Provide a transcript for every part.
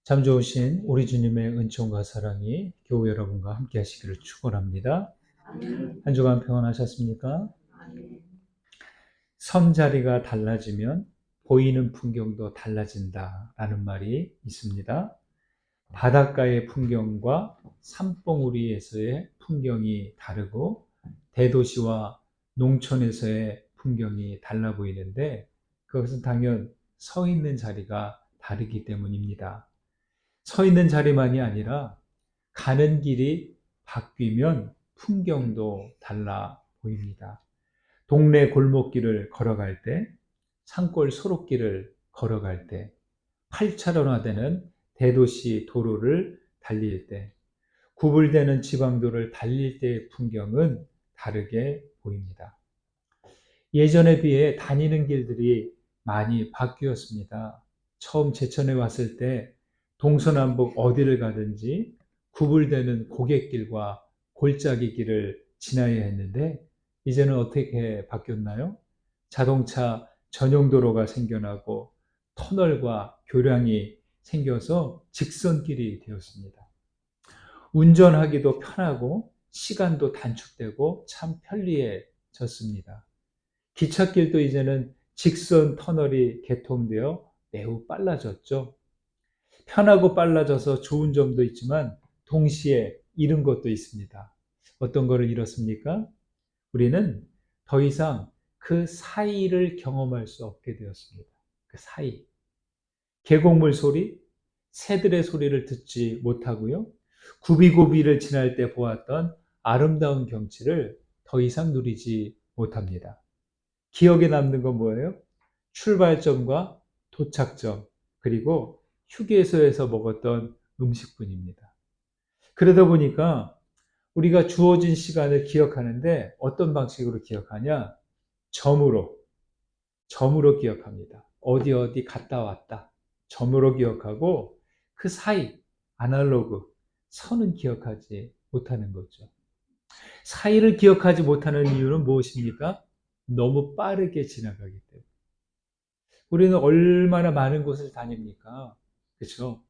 참 좋으신 우리 주님의 은총과 사랑이 교회 여러분과 함께 하시기를 축원합니다. 한 주간 평안하셨습니까? 선 자리가 달라지면 보이는 풍경도 달라진다라는 말이 있습니다. 바닷가의 풍경과 산봉우리에서의 풍경이 다르고 대도시와 농촌에서의 풍경이 달라 보이는데 그것은 당연 서 있는 자리가 다르기 때문입니다. 서 있는 자리만이 아니라 가는 길이 바뀌면 풍경도 달라 보입니다. 동네 골목길을 걸어갈 때, 산골 소록길을 걸어갈 때, 8차로나되는 대도시 도로를 달릴 때, 구불되는 지방도를 달릴 때의 풍경은 다르게 보입니다. 예전에 비해 다니는 길들이 많이 바뀌었습니다. 처음 제천에 왔을 때 동서남북 어디를 가든지 구불되는 고갯길과 골짜기 길을 지나야 했는데 이제는 어떻게 바뀌었나요? 자동차 전용 도로가 생겨나고 터널과 교량이 생겨서 직선길이 되었습니다. 운전하기도 편하고 시간도 단축되고 참 편리해졌습니다. 기찻길도 이제는 직선 터널이 개통되어 매우 빨라졌죠. 편하고 빨라져서 좋은 점도 있지만 동시에 잃은 것도 있습니다. 어떤 거를 잃었습니까? 우리는 더 이상 그 사이를 경험할 수 없게 되었습니다. 그 사이. 계곡물 소리, 새들의 소리를 듣지 못하고요. 구비구비를 지날 때 보았던 아름다운 경치를 더 이상 누리지 못합니다. 기억에 남는 건 뭐예요? 출발점과 도착점, 그리고 휴게소에서 먹었던 음식뿐입니다. 그러다 보니까 우리가 주어진 시간을 기억하는데 어떤 방식으로 기억하냐? 점으로 기억합니다. 어디 갔다 왔다. 점으로 기억하고 그 사이, 아날로그, 선은 기억하지 못하는 거죠. 사이를 기억하지 못하는 이유는 무엇입니까? 너무 빠르게 지나가기 때문에. 우리는 얼마나 많은 곳을 다닙니까? 그렇죠?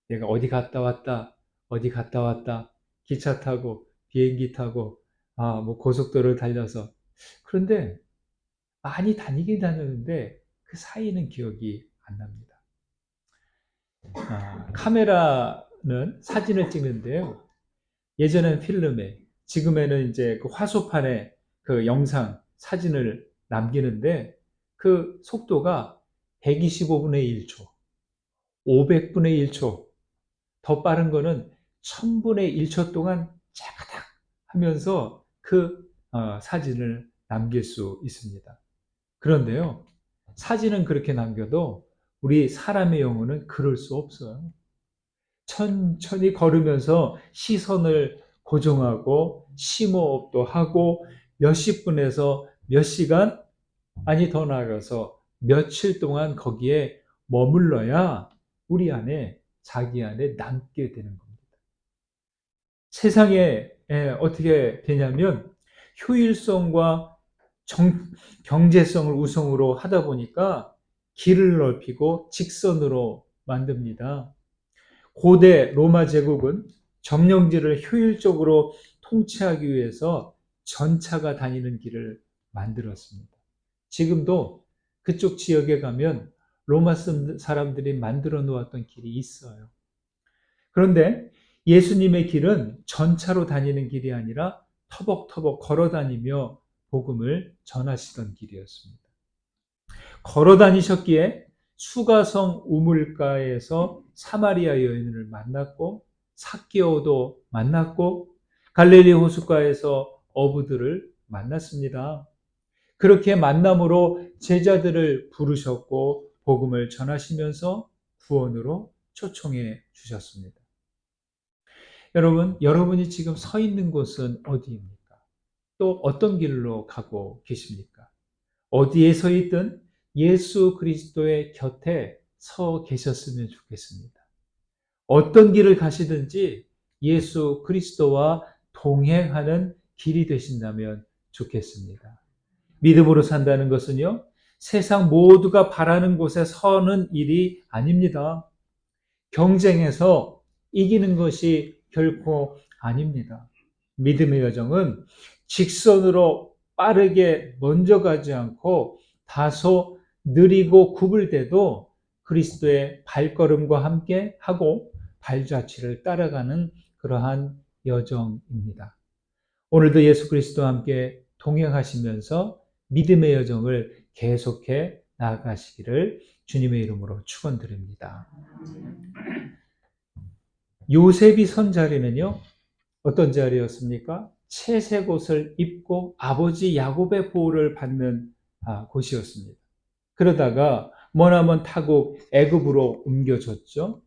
내가 어디 갔다 왔다, 기차 타고, 비행기 타고, 뭐 고속도로를 달려서. 그런데 많이 다니긴 다녔는데 그 사이는 기억이 안 납니다. 카메라는 사진을 찍는데요. 예전엔 필름에, 지금에는 이제 그 화소판에 그 영상, 사진을 남기는데 그 속도가 125분의 1초, 500분의 1초, 더 빠른 거는 1000분의 1초 동안 차가닥 하면서 그 사진을 남길 수 있습니다. 그런데요, 사진은 그렇게 남겨도 우리 사람의 영혼은 그럴 수 없어요. 천천히 걸으면서 시선을 고정하고 심호흡도 하고 몇십 분에서 몇 시간, 아니 더 나아가서 며칠 동안 거기에 머물러야 우리 안에, 자기 안에 남게 되는 겁니다. 세상에 어떻게 되냐면 효율성과 경제성을 우선으로 하다 보니까 길을 넓히고 직선으로 만듭니다. 고대 로마 제국은 점령지를 효율적으로 통치하기 위해서 전차가 다니는 길을 만들었습니다. 지금도 그쪽 지역에 가면 로마 사람들이 만들어 놓았던 길이 있어요. 그런데 예수님의 길은 전차로 다니는 길이 아니라 터벅터벅 걸어 다니며 복음을 전하시던 길이었습니다. 걸어 다니셨기에 수가성 우물가에서 사마리아 여인을 만났고 삭개오도 만났고 갈릴리 호숫가에서 어부들을 만났습니다. 그렇게 만남으로 제자들을 부르셨고 복음을 전하시면서 구원으로 초청해 주셨습니다. 여러분, 여러분이 지금 서 있는 곳은 어디입니까? 또 어떤 길로 가고 계십니까? 어디에 서 있든 예수 그리스도의 곁에 서 계셨으면 좋겠습니다. 어떤 길을 가시든지 예수 그리스도와 동행하는 길이 되신다면 좋겠습니다. 믿음으로 산다는 것은요, 세상 모두가 바라는 곳에 서는 일이 아닙니다. 경쟁에서 이기는 것이 결코 아닙니다. 믿음의 여정은 직선으로 빠르게 먼저 가지 않고 다소 느리고 구불대도 그리스도의 발걸음과 함께 하고 발자취를 따라가는 그러한 여정입니다. 오늘도 예수 그리스도와 함께 동행하시면서 믿음의 여정을 계속해 나아가시기를 주님의 이름으로 축원드립니다. 요셉이 선 자리는요, 어떤 자리였습니까? 채색 옷을 입고 아버지 야곱의 보호를 받는 곳이었습니다. 그러다가 머나먼 타국 애굽으로 옮겨졌죠.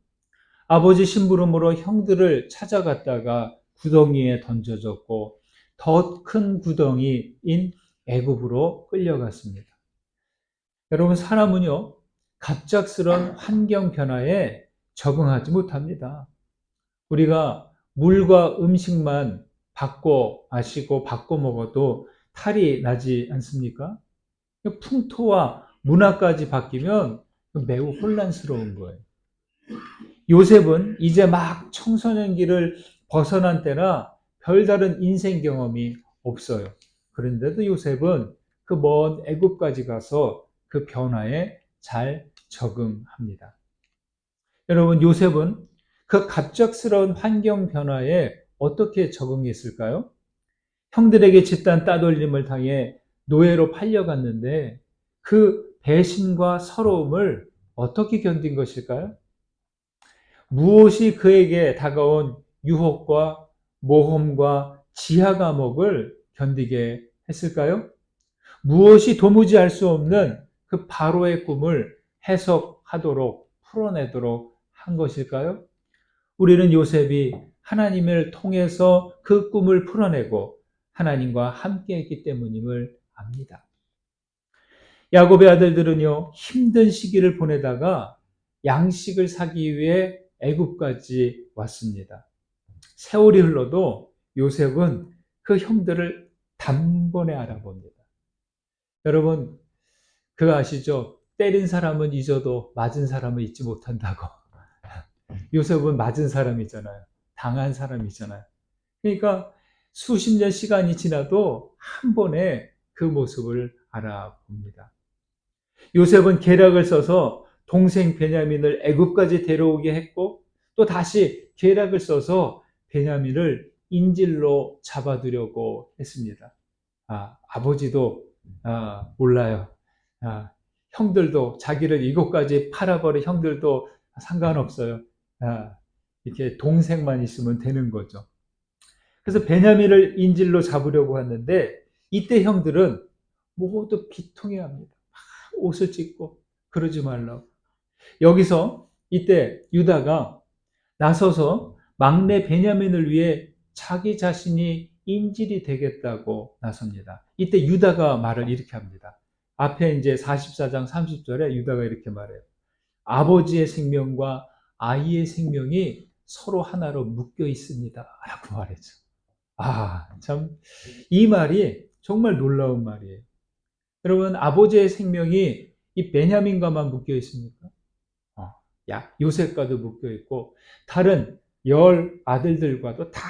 아버지 심부름으로 형들을 찾아갔다가 구덩이에 던져졌고 더 큰 구덩이인 애굽으로 끌려갔습니다. 여러분, 사람은요, 갑작스런 환경 변화에 적응하지 못합니다. 우리가 물과 음식만 바꿔 마시고 바꿔 먹어도 탈이 나지 않습니까? 풍토와 문화까지 바뀌면 매우 혼란스러운 거예요. 요셉은 이제 막 청소년기를 벗어난 때라 별다른 인생 경험이 없어요. 그런데도 요셉은 그 먼 애굽까지 가서 그 변화에 잘 적응합니다. 여러분, 요셉은 그 갑작스러운 환경 변화에 어떻게 적응했을까요? 형들에게 집단 따돌림을 당해 노예로 팔려갔는데 그 배신과 서러움을 어떻게 견딘 것일까요? 무엇이 그에게 다가온 유혹과 모험과 지하 감옥을 견디게 했을까요? 무엇이 도무지 알 수 없는 그 바로의 꿈을 해석하도록 풀어내도록 한 것일까요? 우리는 요셉이 하나님을 통해서 그 꿈을 풀어내고 하나님과 함께했기 때문임을 압니다. 야곱의 아들들은요, 힘든 시기를 보내다가 양식을 사기 위해 애굽까지 왔습니다. 세월이 흘러도 요셉은 그 형들을 단번에 알아봅니다. 여러분, 그거 아시죠? 때린 사람은 잊어도 맞은 사람은 잊지 못한다고. 요셉은 맞은 사람이잖아요. 당한 사람이잖아요. 그러니까 수십 년 시간이 지나도 한 번에 그 모습을 알아봅니다. 요셉은 계략을 써서 동생 베냐민을 애굽까지 데려오게 했고 또 다시 계략을 써서 베냐민을 인질로 잡아두려고 했습니다. 아버지도 몰라요. 형들도 자기를 이곳까지 팔아버린 형들도 상관없어요. 이렇게 동생만 있으면 되는 거죠. 그래서 베냐민을 인질로 잡으려고 하는데 이때 형들은 모두 비통해합니다. 옷을 찢고 그러지 말라고. 여기서 이때 유다가 나서서 막내 베냐민을 위해 자기 자신이 인질이 되겠다고 나섭니다. 이때 유다가 말을 이렇게 합니다. 앞에 이제 44장 30절에 유다가 이렇게 말해요. 아버지의 생명과 아이의 생명이 서로 하나로 묶여 있습니다. 라고 말했죠. 참, 이 말이 정말 놀라운 말이에요. 여러분, 아버지의 생명이 이 베냐민과만 묶여 있습니까? 요셉과도 묶여 있고 다른 10 아들들과도 다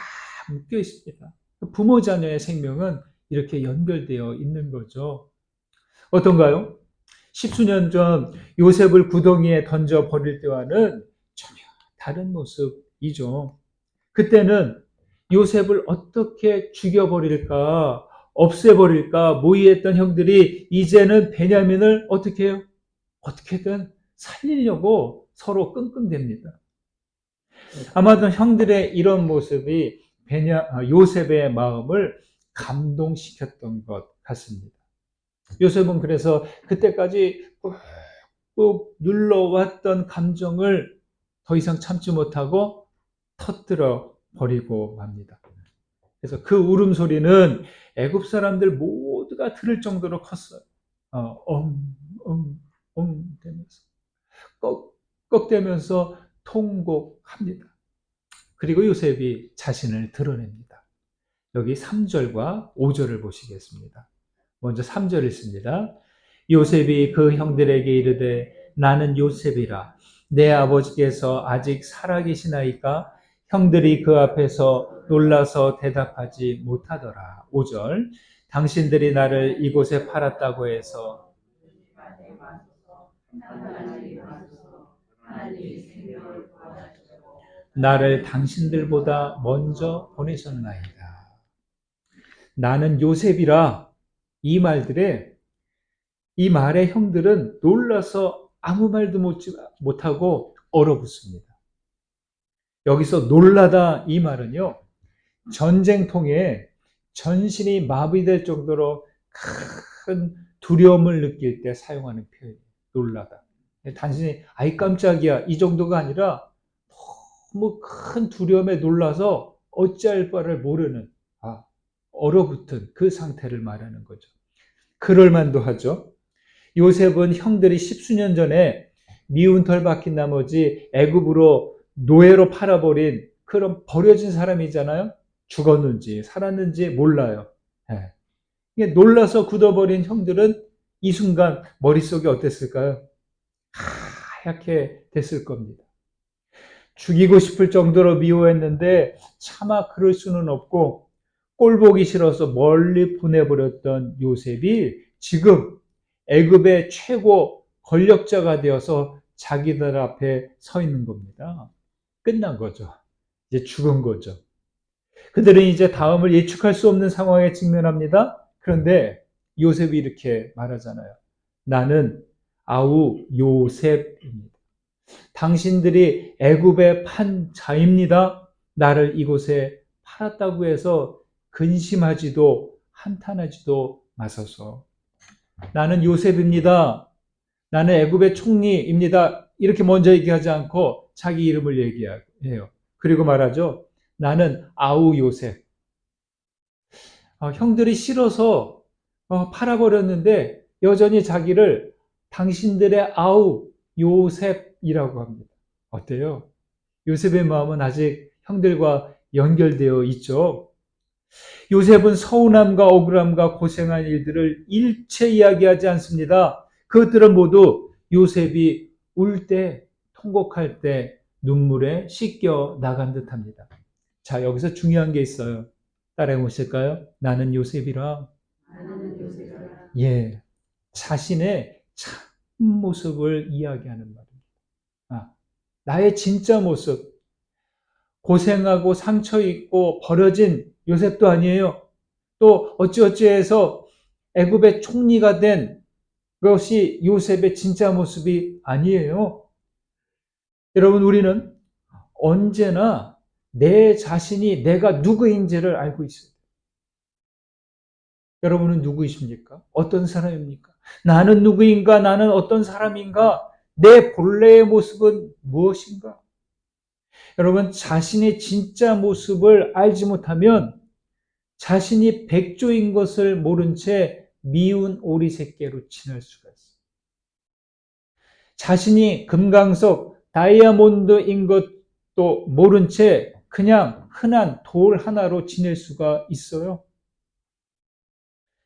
묶여 있습니다. 부모 자녀의 생명은 이렇게 연결되어 있는 거죠. 어떤가요? 십수년 전 요셉을 구덩이에 던져 버릴 때와는 전혀 다른 모습이죠. 그때는 요셉을 어떻게 죽여버릴까, 없애버릴까 모의했던 형들이 이제는 베냐민을 어떻게 해요? 어떻게든 살리려고 서로 끙끙댑니다. 아마도 형들의 이런 모습이 요셉의 마음을 감동시켰던 것 같습니다. 요셉은 그래서 그때까지 꾹꾹 눌러왔던 감정을 더 이상 참지 못하고 터뜨려 버리고 맙니다. 그래서 그 울음소리는 애굽 사람들 모두가 들을 정도로 컸어요. 되면서 꺽꺽대면서 통곡합니다. 그리고 요셉이 자신을 드러냅니다. 여기 3절과 5절을 보시겠습니다. 먼저 3절 읽습니다. 요셉이 그 형들에게 이르되 나는 요셉이라 내 아버지께서 아직 살아계시나이까? 형들이 그 앞에서 놀라서 대답하지 못하더라. 5절. 당신들이 나를 이곳에 팔았다고 해서 나를 당신들보다 먼저 보내셨나이다. 나는 요셉이라. 이 말에 형들은 놀라서 아무 말도 못하고 얼어붙습니다. 여기서 놀라다 이 말은요, 전쟁통에 전신이 마비될 정도로 큰 두려움을 느낄 때 사용하는 표현이에요. 놀라다. 단순히 아이 깜짝이야 이 정도가 아니라 너무 큰 두려움에 놀라서 어찌할 바를 모르는, 얼어붙은 그 상태를 말하는 거죠. 그럴 만도 하죠. 요셉은 형들이 십수년 전에 미운 털 박힌 나머지 애굽으로 노예로 팔아버린 그런 버려진 사람이잖아요. 죽었는지 살았는지 몰라요. 예. 놀라서 굳어버린 형들은 이 순간 머릿속이 어땠을까요? 하얗게 됐을 겁니다. 죽이고 싶을 정도로 미워했는데 차마 그럴 수는 없고 꼴보기 싫어서 멀리 보내버렸던 요셉이 지금 애굽의 최고 권력자가 되어서 자기들 앞에 서 있는 겁니다. 끝난 거죠. 이제 죽은 거죠. 그들은 이제 다음을 예측할 수 없는 상황에 직면합니다. 그런데 요셉이 이렇게 말하잖아요. 나는 아우 요셉입니다. 당신들이 애굽에 판 자입니다. 나를 이곳에 팔았다고 해서 근심하지도 한탄하지도 마소서. 나는 요셉입니다. 나는 애굽의 총리입니다. 이렇게 먼저 얘기하지 않고 자기 이름을 얘기해요. 그리고 말하죠. 나는 아우 요셉. 형들이 싫어서 팔아버렸는데 여전히 자기를 당신들의 아우 요셉이라고 합니다. 어때요? 요셉의 마음은 아직 형들과 연결되어 있죠. 요셉은 서운함과 억울함과 고생한 일들을 일체 이야기하지 않습니다. 그것들은 모두 요셉이 울 때, 통곡할 때 눈물에 씻겨 나간 듯합니다. 자, 여기서 중요한 게 있어요. 따라해 보실까요? 나는 요셉이라. 예, 자신의 참 모습을 이야기하는 말입니다. 나의 진짜 모습, 고생하고 상처 입고 버려진 요셉도 아니에요. 또 어찌어찌해서 애굽의 총리가 된 것이 요셉의 진짜 모습이 아니에요. 여러분, 우리는 언제나 내 자신이 내가 누구인지를 알고 있어요. 여러분은 누구이십니까? 어떤 사람입니까? 나는 누구인가? 나는 어떤 사람인가? 내 본래의 모습은 무엇인가? 여러분, 자신의 진짜 모습을 알지 못하면 자신이 백조인 것을 모른 채 미운 오리 새끼로 지낼 수가 있어요. 자신이 금강석, 다이아몬드인 것도 모른 채 그냥 흔한 돌 하나로 지낼 수가 있어요.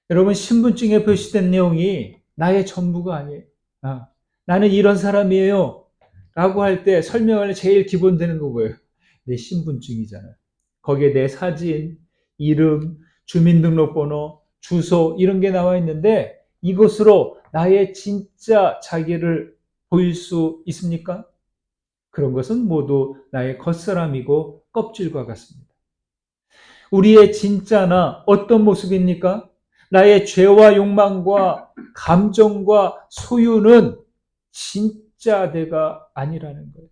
여러분, 신분증에 표시된 내용이 나의 전부가 아니에요. 나는 이런 사람이에요. 라고 할 때 설명할 제일 기본 되는 거 뭐예요? 내 신분증이잖아요. 거기에 내 사진, 이름, 주민등록번호, 주소 이런 게 나와 있는데 이것으로 나의 진짜 자기를 보일 수 있습니까? 그런 것은 모두 나의 겉사람이고 껍질과 같습니다. 우리의 진짜나 어떤 모습입니까? 나의 죄와 욕망과 감정과 소유는 진짜 내가 아니라는 거예요.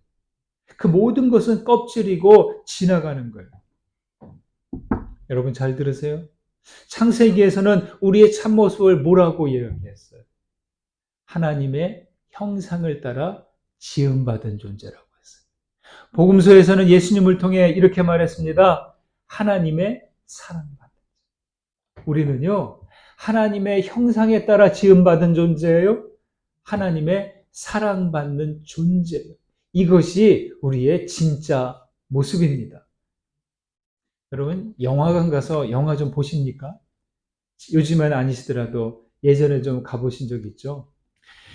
그 모든 것은 껍질이고 지나가는 거예요. 여러분 잘 들으세요? 창세기에서는 우리의 참모습을 뭐라고 이야기했어요? 하나님의 형상을 따라 지음받은 존재라고 했어요. 복음서에서는 예수님을 통해 이렇게 말했습니다. 하나님의 사랑받은 존재. 우리는요, 하나님의 형상에 따라 지음받은 존재예요. 하나님의 사랑받는 존재예요. 이것이 우리의 진짜 모습입니다. 여러분, 영화관 가서 영화 좀 보십니까? 요즘은 아니시더라도 예전에 좀 가보신 적 있죠?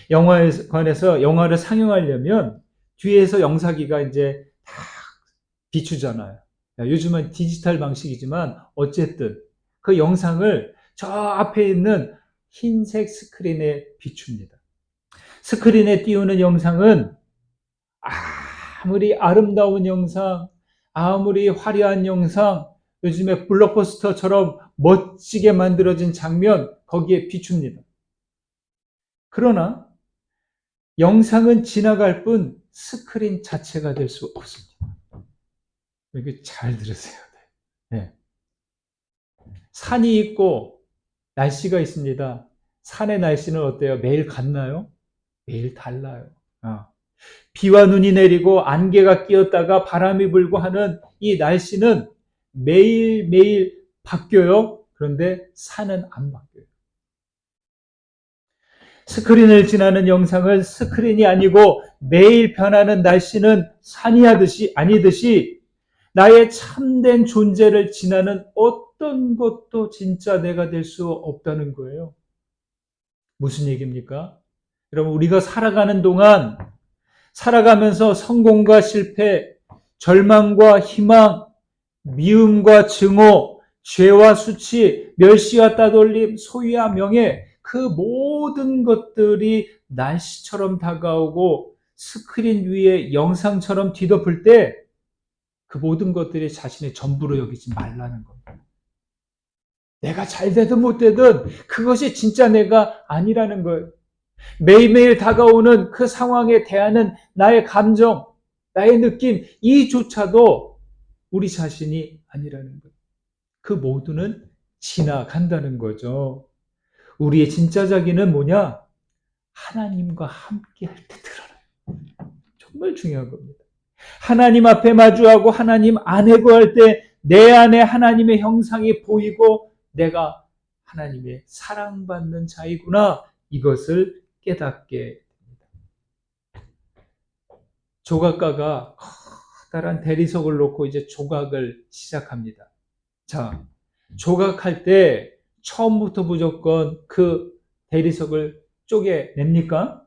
영화관에서 영화를 상영하려면 뒤에서 영상기가 이제 다 비추잖아요. 요즘은 디지털 방식이지만 어쨌든 그 영상을 저 앞에 있는 흰색 스크린에 비춥니다. 스크린에 띄우는 영상은 아무리 아름다운 영상, 아무리 화려한 영상, 요즘에 블록버스터처럼 멋지게 만들어진 장면, 거기에 비춥니다. 그러나 영상은 지나갈 뿐 스크린 자체가 될 수 없습니다. 여기 잘 들으세요. 네. 산이 있고 날씨가 있습니다. 산의 날씨는 어때요? 매일 같나요? 매일 달라요. 비와 눈이 내리고 안개가 끼었다가 바람이 불고 하는 이 날씨는 매일매일 바뀌어요. 그런데 산은 안 바뀌어요. 스크린을 지나는 영상은 스크린이 아니고 매일 변하는 날씨는 산이 아니듯이 나의 참된 존재를 지나는 어떤 것도 진짜 내가 될 수 없다는 거예요. 무슨 얘기입니까? 여러분, 우리가 살아가는 동안 살아가면서 성공과 실패, 절망과 희망, 미움과 증오, 죄와 수치, 멸시와 따돌림, 소유와 명예, 그 모든 것들이 날씨처럼 다가오고 스크린 위에 영상처럼 뒤덮을 때 그 모든 것들이 자신의 전부로 여기지 말라는 겁니다. 내가 잘 되든 못 되든 그것이 진짜 내가 아니라는 거예요. 매일매일 다가오는 그 상황에 대하는 나의 감정, 나의 느낌, 이조차도 우리 자신이 아니라는 거예요. 그 모두는 지나간다는 거죠. 우리의 진짜 자기는 뭐냐? 하나님과 함께 할 때 드러나요. 정말 중요한 겁니다. 하나님 앞에 마주하고 하나님 안에 거할 때 내 안에 하나님의 형상이 보이고 내가 하나님의 사랑받는 자이구나, 이것을 깨닫게 됩니다. 조각가가 커다란 대리석을 놓고 이제 조각을 시작합니다. 자, 조각할 때 처음부터 무조건 그 대리석을 쪼개냅니까?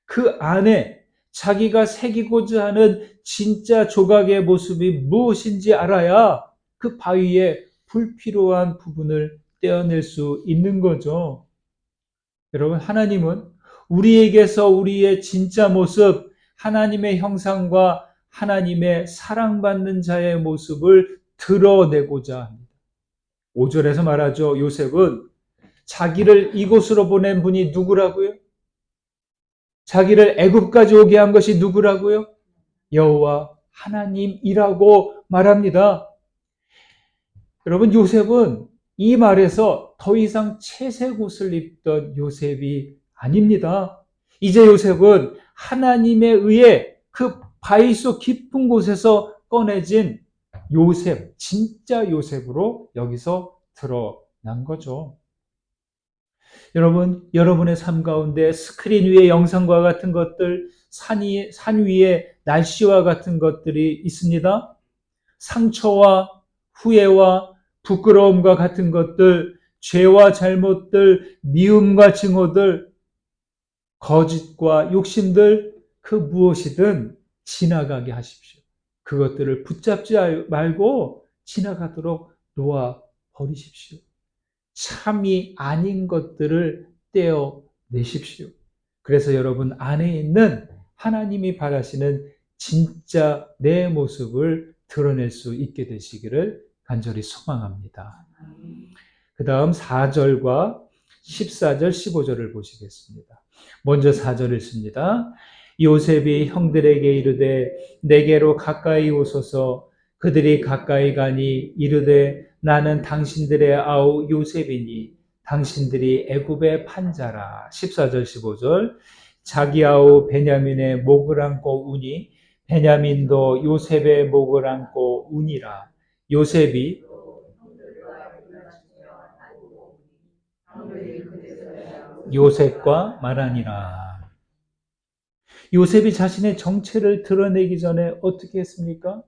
그 안에 자기가 새기고자 하는 진짜 조각의 모습이 무엇인지 알아야 그 바위에 불필요한 부분을 떼어낼 수 있는 거죠. 여러분, 하나님은 우리에게서 우리의 진짜 모습, 하나님의 형상과 하나님의 사랑받는 자의 모습을 드러내고자 합니다. 5절에서 말하죠. 요셉은 자기를 이곳으로 보낸 분이 누구라고요? 자기를 애굽까지 오게 한 것이 누구라고요? 여호와 하나님이라고 말합니다. 여러분, 요셉은 이 말에서 더 이상 채색 옷을 입던 요셉이 아닙니다. 이제 요셉은 하나님에 의해 그 바위 속 깊은 곳에서 꺼내진 요셉, 진짜 요셉으로 여기서 드러난 거죠. 여러분, 여러분의 삶 가운데 스크린 위에 영상과 같은 것들, 산 위에 날씨와 같은 것들이 있습니다. 상처와 후회와 부끄러움과 같은 것들, 죄와 잘못들, 미움과 증오들, 거짓과 욕심들, 그 무엇이든 지나가게 하십시오. 그것들을 붙잡지 말고 지나가도록 놓아 버리십시오. 참이 아닌 것들을 떼어내십시오. 그래서 여러분 안에 있는 하나님이 바라시는 진짜 내 모습을 드러낼 수 있게 되시기를 간절히 소망합니다. 그 다음 4절과 14절, 15절을 보시겠습니다. 먼저 4절 읽습니다. 요셉이 형들에게 이르되 내게로 가까이 오소서. 그들이 가까이 가니 이르되 나는 당신들의 아우 요셉이니 당신들이 애굽의 판자라. 14절 15절. 자기 아우 베냐민의 목을 안고 우니 베냐민도 요셉의 목을 안고 우니라. 요셉이 요셉과 말하니라. 요셉이 자신의 정체를 드러내기 전에 어떻게 했습니까?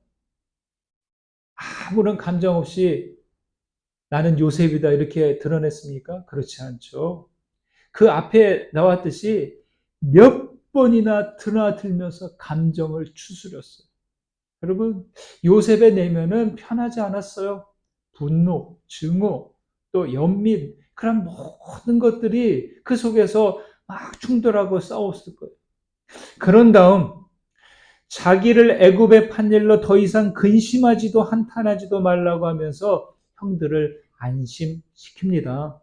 아무런 감정 없이 나는 요셉이다 이렇게 드러냈습니까? 그렇지 않죠. 그 앞에 나왔듯이 몇 번이나 드나들면서 감정을 추스렸어요. 여러분, 요셉의 내면은 편하지 않았어요. 분노, 증오, 또 연민, 그런 모든 것들이 그 속에서 막 충돌하고 싸웠을 거예요. 그런 다음 자기를 애굽에 판 일로 더 이상 근심하지도 한탄하지도 말라고 하면서 형들을 안심시킵니다.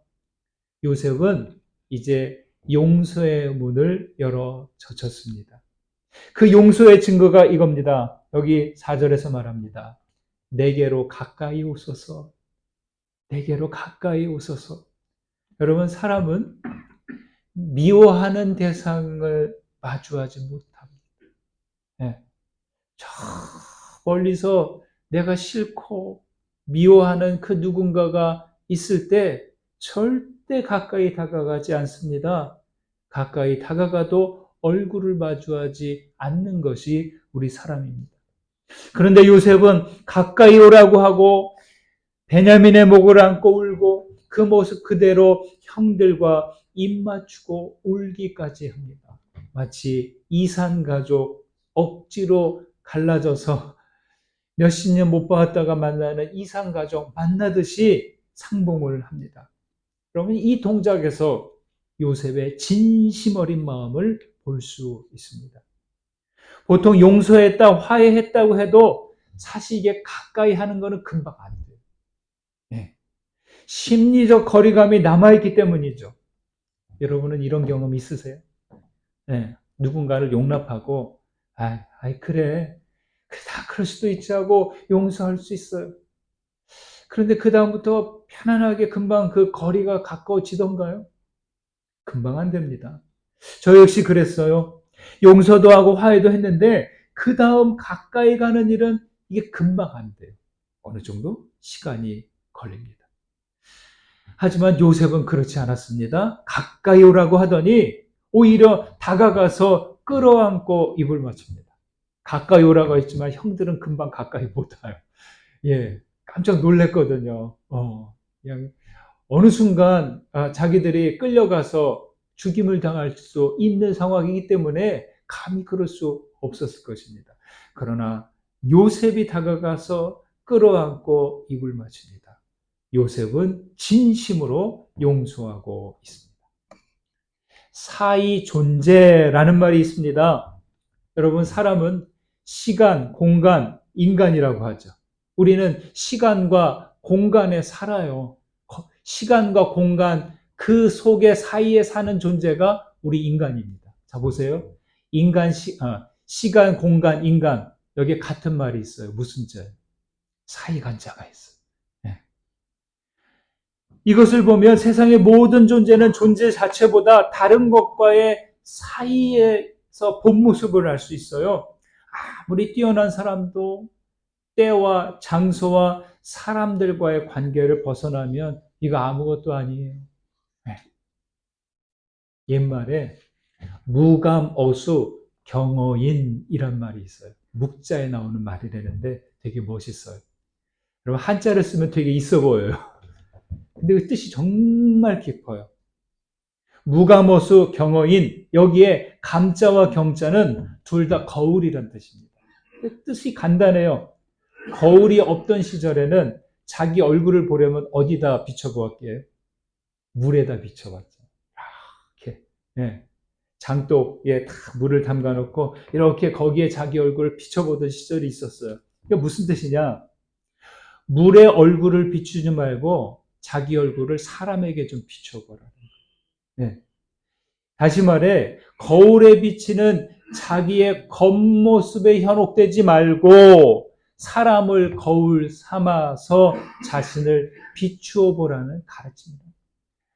요셉은 이제 용서의 문을 열어 젖혔습니다. 그 용서의 증거가 이겁니다. 여기 4절에서 말합니다. 내게로 가까이 오소서. 내게로 가까이 오소서. 여러분, 사람은 미워하는 대상을 마주하지 못합니다. 네. 저 멀리서 내가 싫고 미워하는 그 누군가가 있을 때 절대 가까이 다가가지 않습니다. 가까이 다가가도 얼굴을 마주하지 않는 것이 우리 사람입니다. 그런데 요셉은 가까이 오라고 하고 베냐민의 목을 안고 울고 그 모습 그대로 형들과 입 맞추고 울기까지 합니다. 마치 이산가족 억지로 갈라져서 몇십 년 못 봤다가 만나는 이산가족 만나듯이 상봉을 합니다. 그러면 이 동작에서 요셉의 진심 어린 마음을 볼 수 있습니다. 보통 용서했다, 화해했다고 해도 사실 이게 가까이 하는 거는 금방 안 돼요. 네. 심리적 거리감이 남아있기 때문이죠. 여러분은 이런 경험 있으세요? 네. 누군가를 용납하고, 그래. 다 그럴 수도 있지 하고 용서할 수 있어요. 그런데 그 다음부터 편안하게 금방 그 거리가 가까워지던가요? 금방 안 됩니다. 저 역시 그랬어요. 용서도 하고 화해도 했는데 그 다음 가까이 가는 일은 이게 금방 안 돼요. 어느 정도 시간이 걸립니다. 하지만 요셉은 그렇지 않았습니다. 가까이 오라고 하더니 오히려 다가가서 끌어안고 입을 맞춥니다. 가까이 오라고 했지만 형들은 금방 가까이 못 와요. 예, 깜짝 놀랐거든요. 그냥 어느 순간 자기들이 끌려가서 죽임을 당할 수 있는 상황이기 때문에 감히 그럴 수 없었을 것입니다. 그러나 요셉이 다가가서 끌어안고 입을 맞춥니다. 요셉은 진심으로 용서하고 있습니다. 사이 존재라는 말이 있습니다. 여러분, 사람은 시간, 공간, 인간이라고 하죠. 우리는 시간과 공간에 살아요. 시간과 공간 그 속에 사이에 사는 존재가 우리 인간입니다. 자, 보세요. 시간, 공간, 인간. 여기에 같은 말이 있어요. 무슨 자? 사이간자가 있어요. 네. 이것을 보면 세상의 모든 존재는 존재 자체보다 다른 것과의 사이에서 본 모습을 알 수 있어요. 아무리 뛰어난 사람도 때와 장소와 사람들과의 관계를 벗어나면 이거 아무것도 아니에요. 네. 옛말에 무감어수 경어인이란 말이 있어요. 묵자에 나오는 말이라는데 되게 멋있어요. 여러분, 한자를 쓰면 되게 있어 보여요. 근데 그 뜻이 정말 깊어요. 무감어수 경어인, 여기에 감자와 경자는 둘 다 거울이란 뜻입니다. 뜻이 간단해요. 거울이 없던 시절에는 자기 얼굴을 보려면 어디다 비춰보았게요? 물에다 비춰봤죠. 이렇게, 예. 장독에 다 물을 담가 놓고 이렇게 거기에 자기 얼굴을 비춰보던 시절이 있었어요. 이게 무슨 뜻이냐? 물에 얼굴을 비추지 말고 자기 얼굴을 사람에게 좀 비춰보라는 거예요. 예. 다시 말해, 거울에 비치는 자기의 겉모습에 현혹되지 말고 사람을 거울 삼아서 자신을 비추어 보라는 가르침입니다.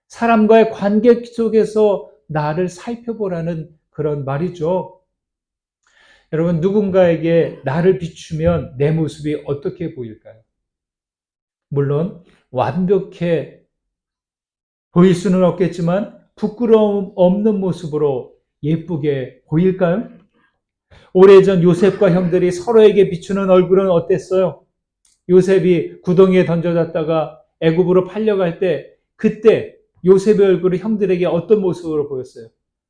사람과의 관계 속에서 나를 살펴보라는 그런 말이죠. 여러분, 누군가에게 나를 비추면 내 모습이 어떻게 보일까요? 물론 완벽해 보일 수는 없겠지만 부끄러움 없는 모습으로 예쁘게 보일까요? 오래전 요셉과 형들이 서로에게 비추는 얼굴은 어땠어요? 요셉이 구덩이에 던져졌다가 애굽으로 팔려갈 때 그때 요셉의 얼굴은 형들에게 어떤 모습으로 보였어요?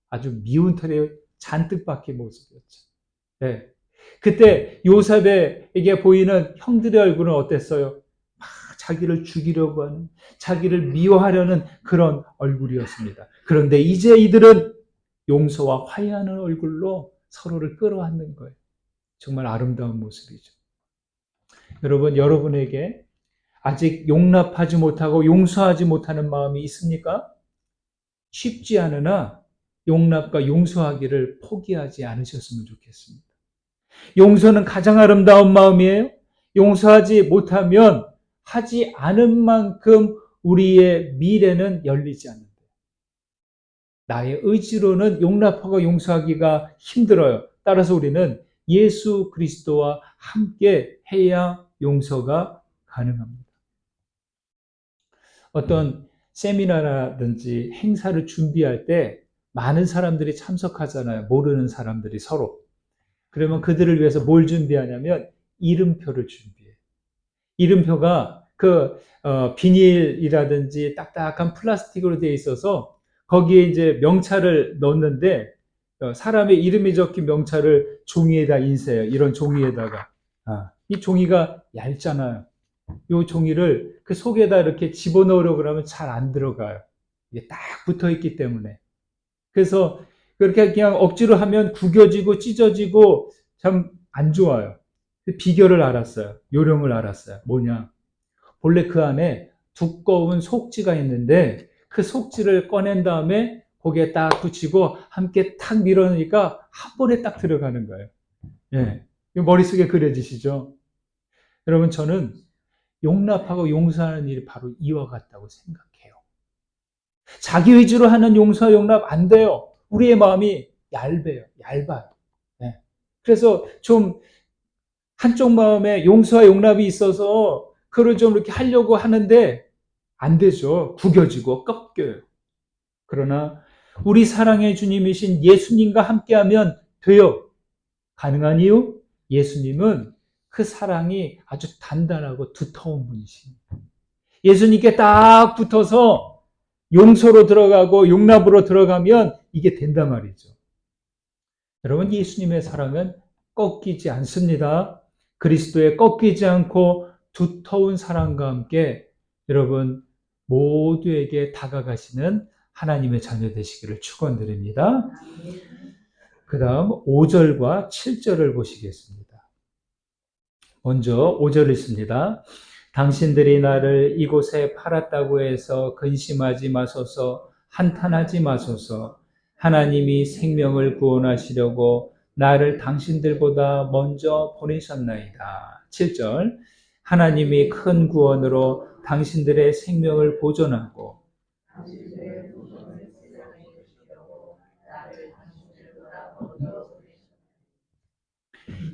아주 미운 털에 잔뜩 박힌 모습이었죠. 네. 그때 요셉에게 보이는 형들의 얼굴은 어땠어요? 막 자기를 죽이려고 하는, 자기를 미워하려는 그런 얼굴이었습니다. 그런데 이제 이들은 용서와 화해하는 얼굴로 서로를 끌어안는 거예요. 정말 아름다운 모습이죠. 여러분, 여러분에게 아직 용납하지 못하고 용서하지 못하는 마음이 있습니까? 쉽지 않으나 용납과 용서하기를 포기하지 않으셨으면 좋겠습니다. 용서는 가장 아름다운 마음이에요. 용서하지 못하면 하지 않은 만큼 우리의 미래는 열리지 않는다. 나의 의지로는 용납하고 용서하기가 힘들어요. 따라서 우리는 예수 그리스도와 함께 해야 용서가 가능합니다. 어떤 세미나라든지 행사를 준비할 때 많은 사람들이 참석하잖아요. 모르는 사람들이 서로. 그러면 그들을 위해서 뭘 준비하냐면 이름표를 준비해요. 이름표가 비닐이라든지 딱딱한 플라스틱으로 되어 있어서 거기에 이제 명찰을 넣는데 사람의 이름이 적힌 명찰을 종이에다 인쇄해요. 이런 종이에다가. 이 종이가 얇잖아요. 이 종이를 그 속에다 이렇게 집어넣으려고 그러면 잘 안 들어가요. 이게 딱 붙어 있기 때문에. 그래서 그렇게 그냥 억지로 하면 구겨지고 찢어지고 참 안 좋아요. 비결을 알았어요. 요령을 알았어요. 뭐냐. 본래 그 안에 두꺼운 속지가 있는데 그 속지를 꺼낸 다음에 거기에 딱 붙이고 함께 탁 밀어넣으니까 한 번에 딱 들어가는 거예요. 예. 머릿속에 그려지시죠? 여러분, 저는 용납하고 용서하는 일이 바로 이와 같다고 생각해요. 자기 위주로 하는 용서, 용납 안 돼요. 우리의 마음이 얇아요. 네. 그래서 좀 한쪽 마음에 용서와 용납이 있어서 그걸 좀 이렇게 하려고 하는데 안 되죠. 구겨지고 꺾여요. 그러나 우리 사랑의 주님이신 예수님과 함께하면 돼요. 가능한 이유? 예수님은 그 사랑이 아주 단단하고 두터운 분이십니다. 예수님께 딱 붙어서 용서로 들어가고 용납으로 들어가면 이게 된단 말이죠. 여러분, 예수님의 사랑은 꺾이지 않습니다. 그리스도의 꺾이지 않고 두터운 사랑과 함께 여러분 모두에게 다가가시는 하나님의 자녀 되시기를 축원드립니다. 그 다음 5절과 7절을 보시겠습니다. 먼저 5절 있습니다. 당신들이 나를 이곳에 팔았다고 해서 근심하지 마소서, 한탄하지 마소서. 하나님이 생명을 구원하시려고 나를 당신들보다 먼저 보내셨나이다. 7절. 하나님이 큰 구원으로 당신들의 생명을 보존하고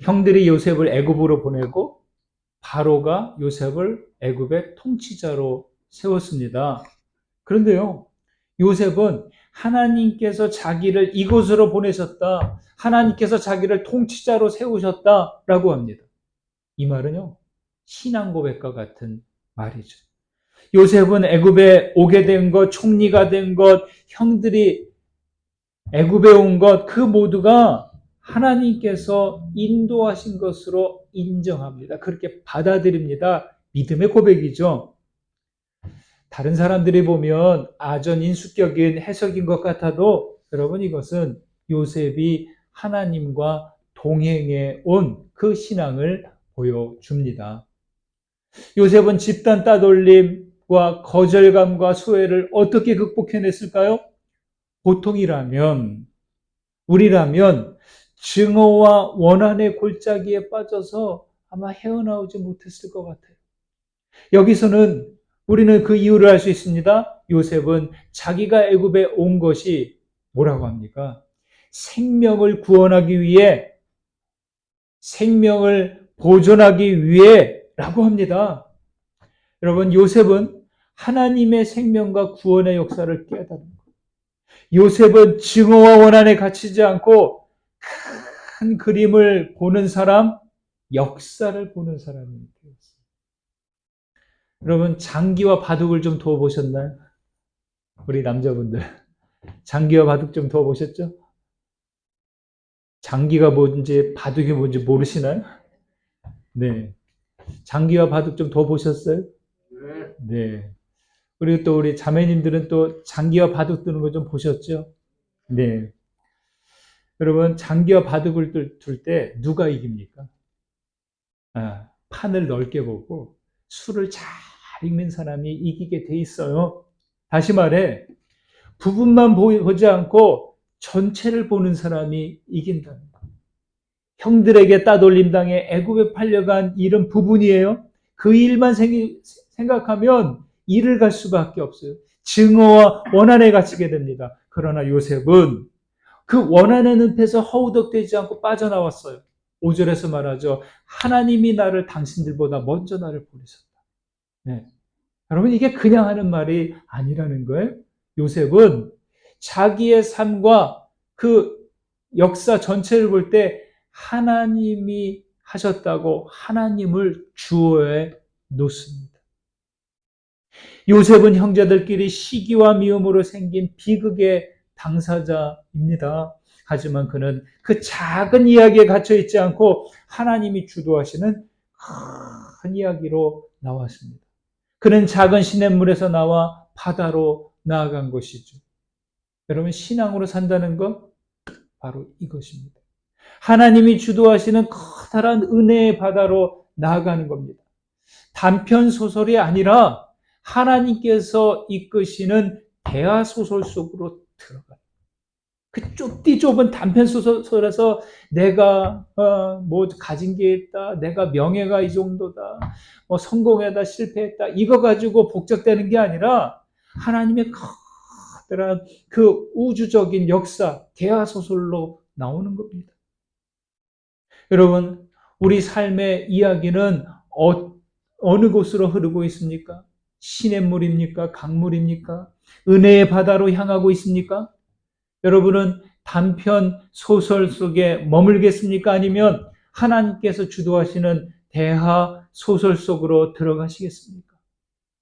형들이 요셉을 애굽으로 보내고 바로가 요셉을 애굽의 통치자로 세웠습니다. 그런데요, 요셉은 하나님께서 자기를 이곳으로 보내셨다, 하나님께서 자기를 통치자로 세우셨다라고 합니다. 이 말은요, 신앙 고백과 같은 말이죠. 요셉은 애굽에 오게 된 것, 총리가 된 것, 형들이 애굽에 온 것, 그 모두가 하나님께서 인도하신 것으로 인정합니다. 그렇게 받아들입니다. 믿음의 고백이죠. 다른 사람들이 보면 아전인수격인 해석인 것 같아도 여러분, 이것은 요셉이 하나님과 동행해 온 그 신앙을 보여줍니다. 요셉은 집단 따돌림과 거절감과 소외를 어떻게 극복해냈을까요? 보통이라면, 우리라면 증오와 원한의 골짜기에 빠져서 아마 헤어나오지 못했을 것 같아요. 여기서는 우리는 그 이유를 알 수 있습니다. 요셉은 자기가 애굽에 온 것이 뭐라고 합니까? 생명을 구원하기 위해, 생명을 보존하기 위해라고 합니다. 여러분, 요셉은 하나님의 생명과 구원의 역사를 깨달은 거예요. 요셉은 증오와 원한에 갇히지 않고 큰 그림을 보는 사람, 역사를 보는 사람이 되었어요. 여러분, 장기와 바둑을 좀 두어보셨나요? 우리 남자분들. 장기와 바둑 좀 두어보셨죠? 장기가 뭔지 바둑이 뭔지 모르시나요? 네. 장기와 바둑 좀 더 보셨어요? 네. 그리고 또 우리 자매님들은 또 장기와 바둑 두는 거 좀 보셨죠? 네. 여러분, 장기와 바둑을 둘 때 누가 이깁니까? 아, 판을 넓게 보고 수를 잘 읽는 사람이 이기게 돼 있어요. 다시 말해, 부분만 보지 않고 전체를 보는 사람이 이긴다는 거예요. 형들에게 따돌림 당해 애굽에 팔려간 일은 부분이에요. 그 일만 생각하면 이를 갈 수밖에 없어요. 증오와 원한에 갇히게 됩니다. 그러나 요셉은 그 원한의 늪에서 허우덕대지 않고 빠져나왔어요. 5절에서 말하죠. 하나님이 나를 당신들보다 먼저 나를 부르셨다. 네. 여러분, 이게 그냥 하는 말이 아니라는 거예요. 요셉은 자기의 삶과 그 역사 전체를 볼 때 하나님이 하셨다고 하나님을 주어에 놓습니다. 요셉은 형제들끼리 시기와 미움으로 생긴 비극의 당사자입니다. 하지만 그는 그 작은 이야기에 갇혀 있지 않고 하나님이 주도하시는 큰 이야기로 나왔습니다. 그는 작은 시냇물에서 나와 바다로 나아간 것이죠. 여러분, 신앙으로 산다는 것 바로 이것입니다. 하나님이 주도하시는 커다란 은혜의 바다로 나아가는 겁니다. 단편 소설이 아니라 하나님께서 이끄시는 대화 소설 속으로 들어가요. 그 좁은 단편 소설에서 내가 뭐 가진 게 있다, 내가 명예가 이 정도다, 뭐 성공했다, 실패했다, 이거 가지고 복잡되는 게 아니라 하나님의 커다란 그 우주적인 역사, 대화 소설로 나오는 겁니다. 여러분, 우리 삶의 이야기는 어느 곳으로 흐르고 있습니까? 시냇물입니까? 강물입니까? 은혜의 바다로 향하고 있습니까? 여러분은 단편 소설 속에 머물겠습니까? 아니면 하나님께서 주도하시는 대하 소설 속으로 들어가시겠습니까?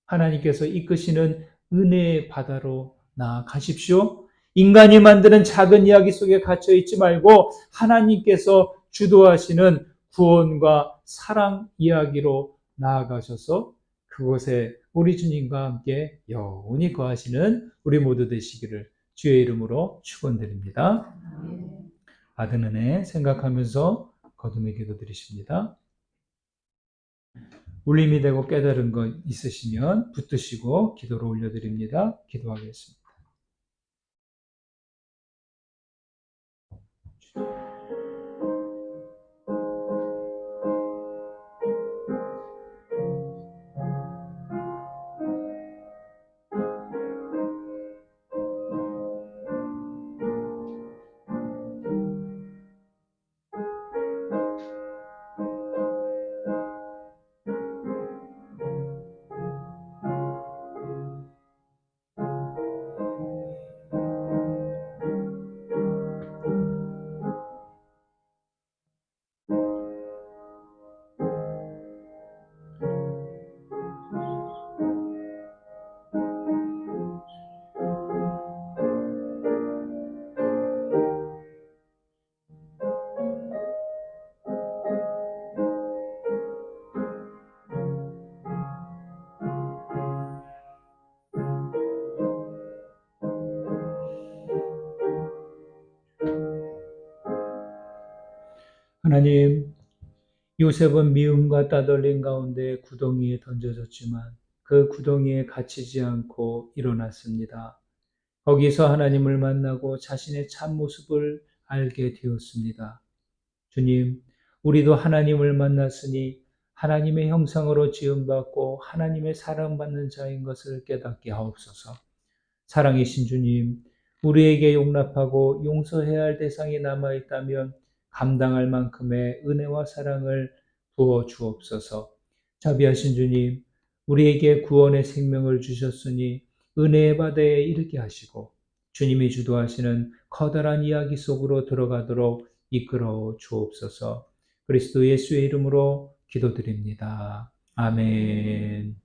하나님께서 이끄시는 은혜의 바다로 나아가십시오. 인간이 만드는 작은 이야기 속에 갇혀 있지 말고 하나님께서 주도하시는 구원과 사랑 이야기로 나아가셔서 그곳에 우리 주님과 함께 영원히 거하시는 우리 모두 되시기를 주의 이름으로 축원드립니다. 받은 은혜 생각하면서 거듭의 기도 드리십니다. 울림이 되고 깨달은 것 있으시면 붙드시고 기도로 올려드립니다. 기도하겠습니다. 하나님, 요셉은 미움과 따돌림 가운데 구덩이에 던져졌지만 그 구덩이에 갇히지 않고 일어났습니다. 거기서 하나님을 만나고 자신의 참모습을 알게 되었습니다. 주님, 우리도 하나님을 만났으니 하나님의 형상으로 지음받고 하나님의 사랑받는 자인 것을 깨닫게 하옵소서. 사랑이신 주님, 우리에게 용납하고 용서해야 할 대상이 남아있다면 감당할 만큼의 은혜와 사랑을 부어 주옵소서. 자비하신 주님, 우리에게 구원의 생명을 주셨으니 은혜의 바다에 이르게 하시고 주님이 주도하시는 커다란 이야기 속으로 들어가도록 이끌어 주옵소서. 그리스도 예수의 이름으로 기도드립니다. 아멘.